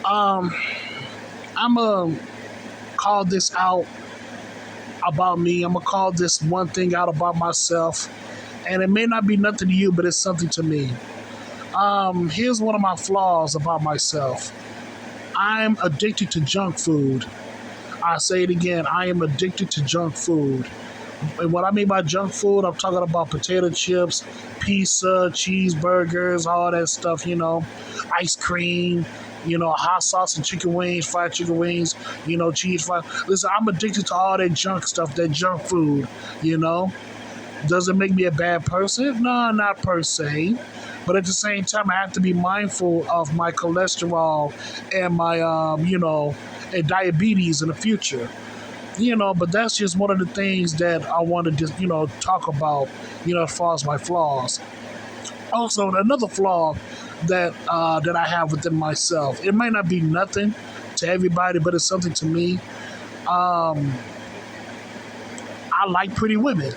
Um, I'm going to call this out about me. I'm going to call this one thing out about myself. And it may not be nothing to you, but it's something to me. Here's one of my flaws about myself. I'm addicted to junk food. I say it again, I am addicted to junk food. And what I mean by junk food, I'm talking about potato chips, pizza, cheeseburgers, all that stuff, ice cream, hot sauce and chicken wings, fried chicken wings, cheese fries. Listen, I'm addicted to all that junk stuff, that junk food, you know. Does it make me a bad person? No, not per se. But at the same time, I have to be mindful of my cholesterol and my, and diabetes in the future. But that's just one of the things that I want to just, talk about, as far as my flaws. Also, another flaw that I have within myself. It might not be nothing to everybody, but it's something to me. Um, I like pretty women.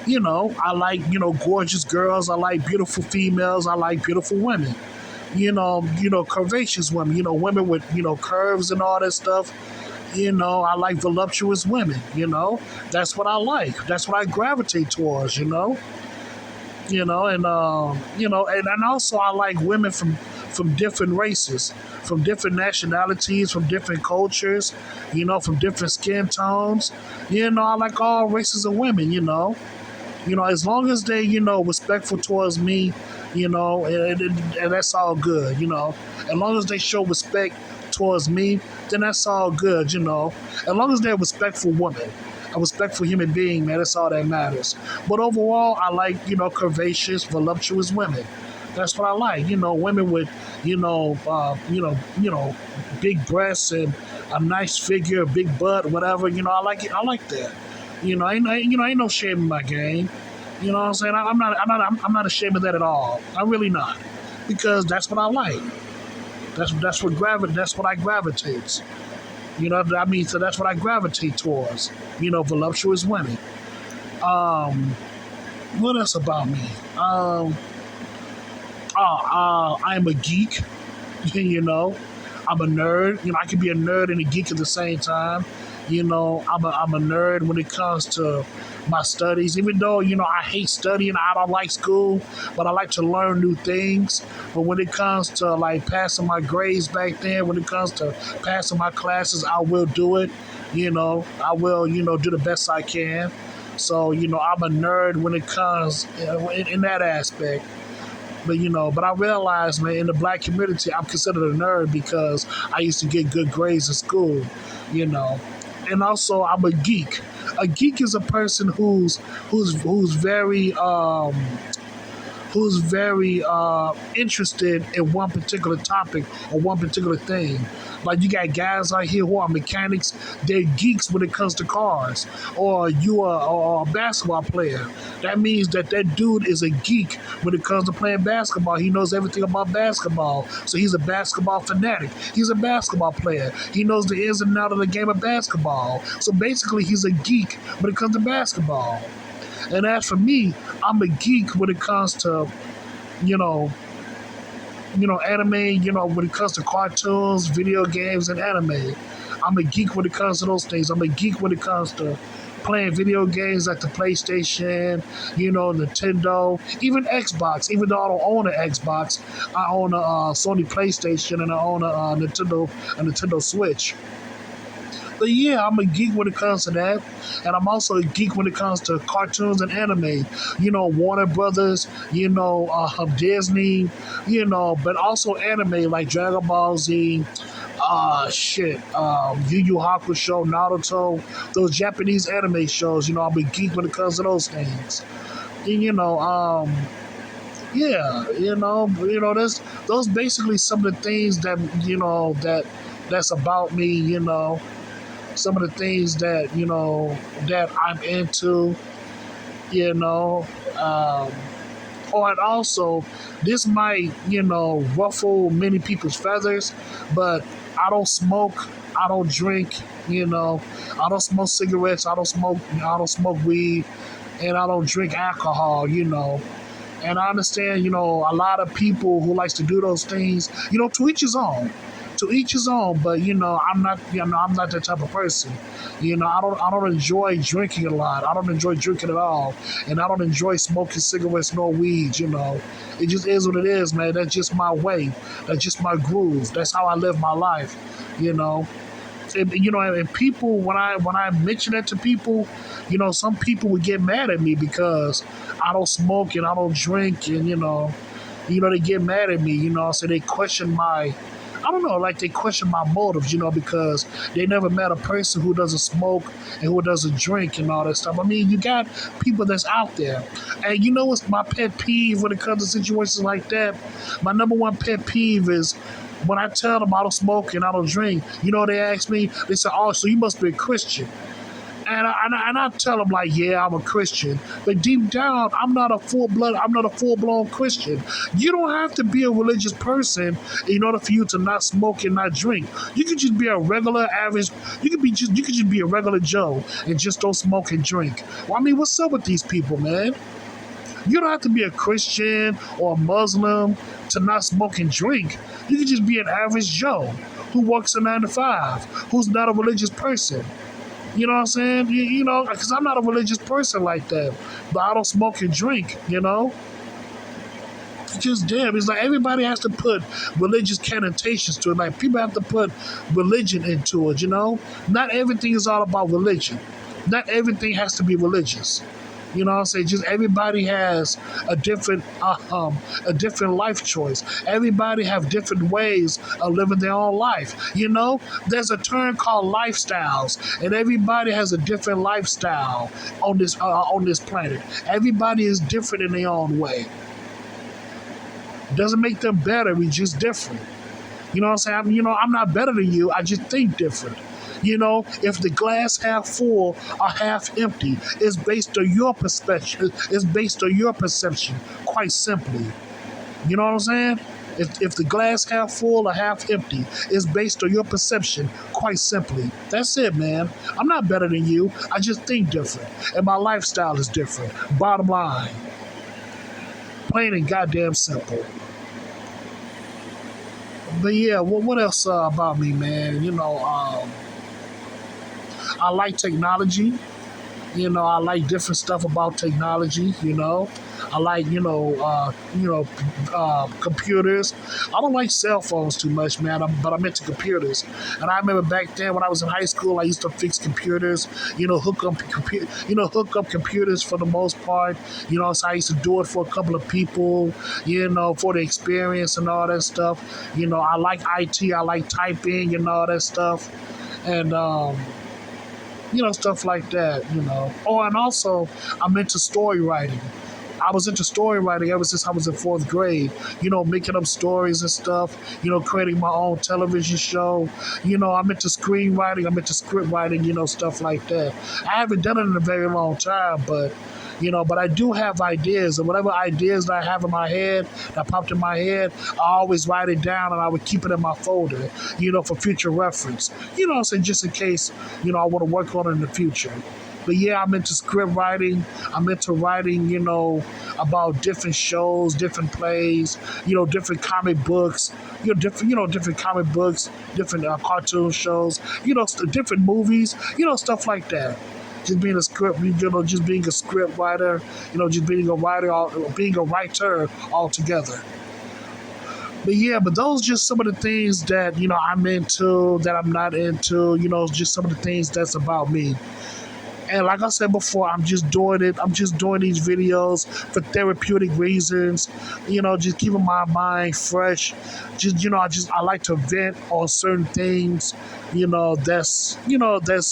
I like, gorgeous girls. I like beautiful females. I like beautiful women. Curvaceous women, women with, curves and all that stuff. I like voluptuous women, That's what I like. That's what I gravitate towards, and also I like women from different races, from different nationalities, from different cultures, from different skin tones. I like all races of women, as long as they, respectful towards me, and that's all good, As long as they show respect towards me, then that's all good, As long as they're a respectful woman, a respectful human being, man, that's all that matters. But overall, I like, curvaceous, voluptuous women. That's what I like, women with, big breasts and a nice figure, a big butt, whatever. I like it. I like that. Ain't no shame in my game. You know what I'm saying? I'm not ashamed of that at all. I'm really not, because that's what I like. That's what I gravitate. So that's what I gravitate towards. Voluptuous women. Um, what else about me? I am a geek. you know, I'm a nerd. I can be a nerd and a geek at the same time. I'm a nerd when it comes to my studies. Even though, I hate studying, I don't like school, but I like to learn new things. But when it comes to like passing my grades back then, when it comes to passing my classes, I will do it. I will, do the best I can. So, I'm a nerd when it comes in that aspect. But I realize, man, in the black community, I'm considered a nerd because I used to get good grades in school, you know. And also, I'm a geek. A geek is a person who's very interested in one particular topic or one particular thing. Like you got guys out here who are mechanics, they're geeks when it comes to cars. Or you are a basketball player. That means that dude is a geek when it comes to playing basketball. He knows everything about basketball. So he's a basketball fanatic. He's a basketball player. He knows the ins and outs of the game of basketball. So basically he's a geek when it comes to basketball. And as for me, I'm a geek when it comes to, you know, anime, when it comes to cartoons, video games, and anime. I'm a geek when it comes to those things. I'm a geek when it comes to playing video games like the PlayStation, Nintendo, even Xbox. Even though I don't own an Xbox, I own a Sony PlayStation and I own a Nintendo Switch. But yeah, I'm a geek when it comes to that. And I'm also a geek when it comes to cartoons and anime. Warner Brothers, Disney, but also anime like Dragon Ball Z, Yu Yu Hakusho, Naruto, those Japanese anime shows. I'm a geek when it comes to those things. And, yeah, those basically some of the things that, that's about me, some of the things that that I'm into, you know. Um, and also, this might ruffle many people's feathers, but I don't smoke, I don't drink, I don't smoke cigarettes, I don't smoke weed, and I don't drink alcohol, And I understand, a lot of people who likes to do those things, to each his own. to each his own. But I'm not that type of person. I don't enjoy drinking a lot. I don't enjoy drinking at all, and I don't enjoy smoking cigarettes nor weed. It just is what it is, man. That's just my way. That's just my groove. That's how I live my life. You know. And people, when I mention that to people, some people would get mad at me because I don't smoke and I don't drink, and they get mad at me, so they question my, I don't know, like they question my motives, because they never met a person who doesn't smoke and who doesn't drink and all that stuff. I mean, you got people that's out there. And you know what's my pet peeve when it comes to situations like that? My number one pet peeve is when I tell them I don't smoke and I don't drink, they ask me, they say, oh, so you must be a Christian. And I tell them like, yeah, I'm a Christian, but deep down, I'm not a full blown Christian. You don't have to be a religious person in order for you to not smoke and not drink. You could just be a regular average. You could just be a regular Joe and just don't smoke and drink. Well, I mean, what's up with these people, man? You don't have to be a Christian or a Muslim to not smoke and drink. You can just be an average Joe who works a 9 to 5, who's not a religious person. You know what I'm saying? Because I'm not a religious person like that. But I don't smoke and drink, It's just damn. It's like everybody has to put religious connotations to it. Like people have to put religion into it, Not everything is all about religion. Not everything has to be religious. You know what I'm saying? Just everybody has a different life choice. Everybody have different ways of living their own life. There's a term called lifestyles, and everybody has a different lifestyle on this planet. Everybody is different in their own way. Doesn't make them better. We're just different. You know what I'm saying? I'm not better than you. I just think different. If the glass half full or half empty is based on your perspective, is based on your perception, quite simply. You know what I'm saying? If the glass half full or half empty is based on your perception, quite simply. That's it, man. I'm not better than you. I just think different. And my lifestyle is different. Bottom line. Plain and goddamn simple. But yeah, what else about me, man? I like technology. I like different stuff about technology. I like computers. I don't like cell phones too much, man. But I'm into computers. And I remember back then when I was in high school, I used to fix computers. Hook up computers for the most part. So I used to do it for a couple of people. For the experience and all that stuff. I like IT. I like typing and all that stuff. And stuff like that. Oh, and also, I'm into story writing. I was into story writing ever since I was in fourth grade, making up stories and stuff, creating my own television show. I'm into screenwriting, I'm into script writing, stuff like that. I haven't done it in a very long time, but I do have ideas, and whatever ideas that I have in my head, that popped in my head, I always write it down and I would keep it in my folder, for future reference. So just in case, I want to work on it in the future. But yeah, I'm into script writing. I'm into writing, about different shows, different plays, different comic books, different comic books, different cartoon shows, different movies, stuff like that. Just being a script, just being a script writer, just being a writer altogether. But yeah, those are just some of the things that, I'm into, that I'm not into, just some of the things that's about me. And like I said before, I'm just doing it. I'm just doing these videos for therapeutic reasons. Just keeping my mind fresh. I like to vent on certain things. That's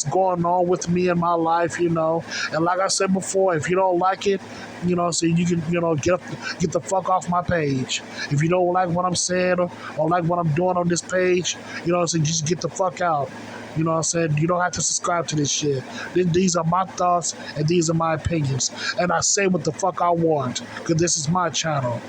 going on with me in my life. And like I said before, if you don't like it, so you can, get the fuck off my page. If you don't like what I'm saying or like what I'm doing on this page, so just get the fuck out. You know what I'm saying? You don't have to subscribe to this shit. These are my thoughts and these are my opinions. And I say what the fuck I want because this is my channel.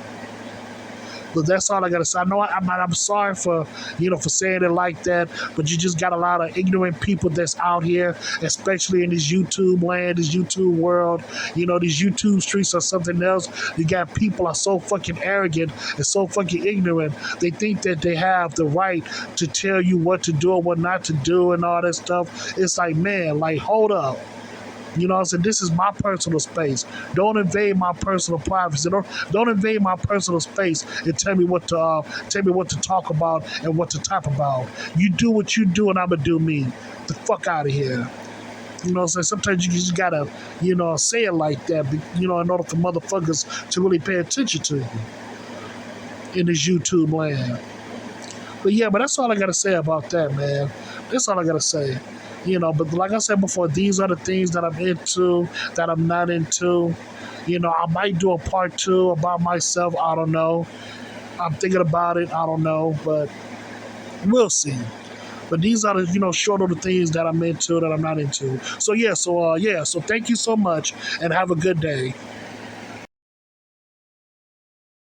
But that's all I gotta say. I know I'm sorry for for saying it like that, but you just got a lot of ignorant people that's out here, especially in this YouTube land, this YouTube world. These YouTube streets are something else. You got people are so fucking arrogant and so fucking ignorant. They think that they have the right to tell you what to do or what not to do and all that stuff. It's like, man, like, hold up. You know what I'm saying? This is my personal space. Don't invade my personal privacy. Don't invade my personal space and tell me what to talk about and what to type about. You do what you do and I'ma do me. The fuck out of here. You know what I'm saying? Sometimes you just gotta, say it like that, in order for motherfuckers to really pay attention to you in this YouTube land. But yeah, but that's all I gotta say about that, man. That's all I gotta say. But like I said before, these are the things that I'm into, that I'm not into. I might do a part two about myself. I don't know. I'm thinking about it. I don't know, but we'll see. But these are the short little things that I'm into that I'm not into. So yeah, so thank you so much and have a good day.